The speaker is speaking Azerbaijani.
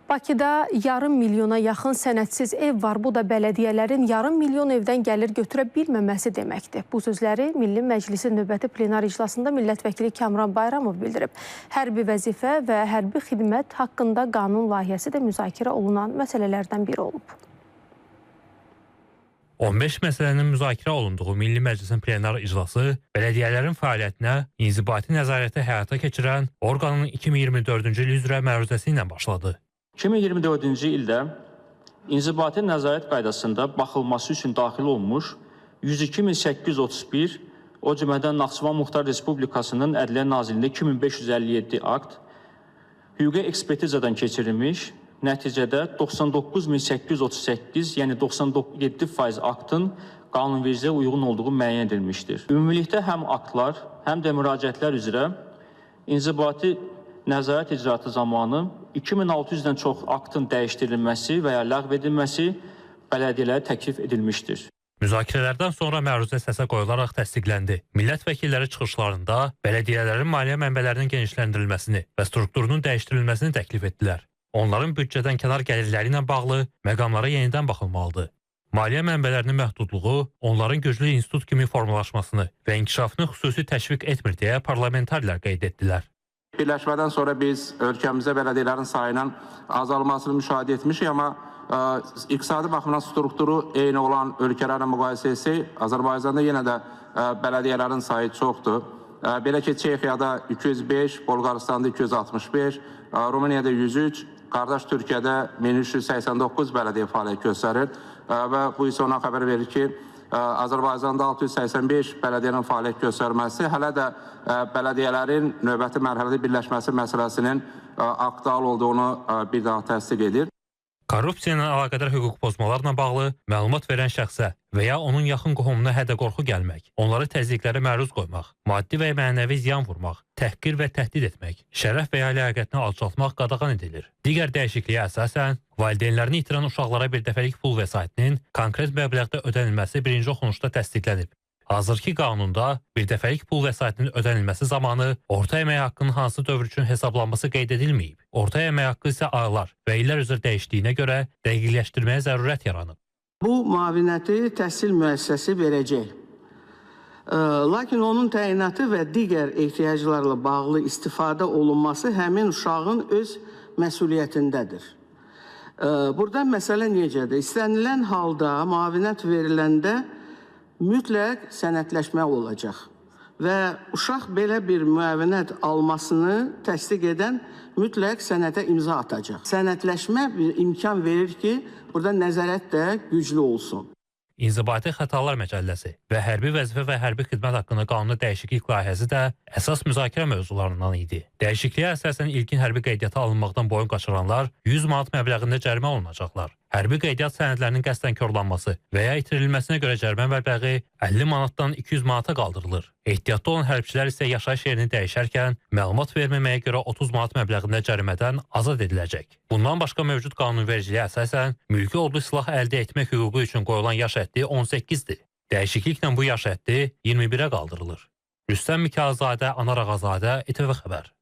Bakıda yarım milyona yaxın sənədsiz ev var. Bu da bələdiyyələrin yarım milyon evdən gəlir götürə bilməməsi deməkdir. Bu sözləri Milli Məclisin növbəti plenar iclasında millət vəkili Kamran Bayramov bildirib. Hərbi vəzifə və hərbi xidmət haqqında qanun layihəsi də müzakirə olunan məsələlərdən biri olub. 15 məsələnin müzakirə olunduğu Milli Məclisin plenar iclası bələdiyyələrin fəaliyyətinə inzibati nəzarəti həyata keçirən orqanın 2024-cü il üzrə məruzəsi ilə başladı. 2024-cü ildə inzibati nəzarət qaydasında baxılması üçün daxil olmuş 102.831, o cümlədən Naxçıvan Muxtar Respublikasının Ədliyyə Nazirliyində 2557 akt, hüquqi ekspertizadan keçirilmiş, nəticədə 99.838, yəni 97% aktın qanunvericiliyə uyğun olduğu müəyyən edilmişdir. Ümumilikdə həm aktlar, həm də müraciətlər üzrə inzibati nəzarət icraatı zamanı 2600-dən çox aktın dəyişdirilməsi və ya ləğv edilməsi bələdiyyələrə təklif edilmişdir. Müzakirələrdən sonra məruzə səsə qoyularaq təsdiqləndi. Millət vəkilləri çıxışlarında bələdiyyələrin maliyyə mənbələrinin genişləndirilməsini və strukturunun dəyişdirilməsini təklif etdilər. Onların büdcədən kənar gəlirləri ilə bağlı məqamlara yenidən baxılmalıdır. Maliyyə mənbələrinin məhdudluğu onların güclü institut kimi formalaşmasını və inkişafını xüsusi təşviq etmir deyə parlamentarilər qeyd etdilər. Birləşmədən sonra biz ölkəmizdə bələdiyyələrin sayının azalmasını müşahidə etmişik, amma iqtisadi baxımdan strukturu eyni olan ölkələrlə müqayisə etsək, Azərbaycanda yenə də bələdiyyələrin sayı çoxdur. Belə ki, Çexiyada 205, Bolqarıstanda 265, Rumuniyada 103, qardaş Türkiyədə 1389 bələdiyyə fəaliyyət göstərir və bu isə ona xəbər verir ki, Azərbaycanda 685 bələdiyyənin fəaliyyət göstərməsi hələ də bələdiyyələrin növbəti mərhələdə birləşməsi məsələsinin aktual olduğunu bir daha təsdiq edir. Korrupsiya ilə əlaqədar hüquq pozmalarla bağlı məlumat verən şəxsə və ya onun yaxın qohumuna hədə-qorxu gəlmək, onları təzyiqlərə məruz qoymaq, maddi və mənəvi ziyan vurmaq, təhqir və təhdid etmək, şərəf və ya ləyaqətini alçaltmaq qadağan edilir. Digər dəyişikliyə əsasən, valideynlərini itirən uşaqlara birdəfəlik pul vəsaitinin konkret məbləğdə ödənilməsi birinci oxunuşda təsdiqlənib. Hazırki qanunda birdəfəlik pul vəsaitinin ödənilməsi zamanı orta əmək haqqının hansı dövr üçün hesablanması qeyd edilməyib. Orta əmək haqqı isə aylar və illər üzrə dəyişdiyinə görə dəqiqləşdirməyə zərurət yaranıb. Bu müavinəti təhsil müəssisəsi verəcək. Lakin onun təyinatı və digər ehtiyaclarla bağlı istifadə olunması həmin uşağın öz məsuliyyətindədir. Burada məsələ necədir? İstənilən halda müavinət veriləndə mütləq sənədləşmə olacaq və uşaq belə bir müavinət almasını təsdiq edən mütləq sənədə imza atacaq. Sənədləşmə bir imkan verir ki, burada nəzarət də güclü olsun. İnzibati Xətalar Məcəlləsi və Hərbi Vəzifə və Hərbi Xidmət haqqında qanuna dəyişiklik layihəsi də əsas müzakirə mövzularından idi. Dəyişikliyə əsasən ilkin hərbi qeydiyyata alınmaqdan boyun qaçıranlar 100 manat məbləğində cərimə olunacaqlar. Hərbi qeydiyyat sənədlərinin qəsdən korlanması və ya itirilməsinə görə cərimə məbləği 50 manatdan 200 manata qaldırılır. Ehtiyatda olan hərbçilər isə yaşayış yerini dəyişərkən məlumat verməməyə görə 30 manat məbləğində cərimədən azad ediləcək. Bundan başqa mövcud qanunvericiliyə əsasən mülki odlu silah əldə etmək hüququ üçün qoyulan yaş həddi 18-dir. Dəyişikliklə bu yaş həddi 21-ə qaldırılır. Rüstəm Mikayılzadə, Anar Ağazadə, İTV Xəbər.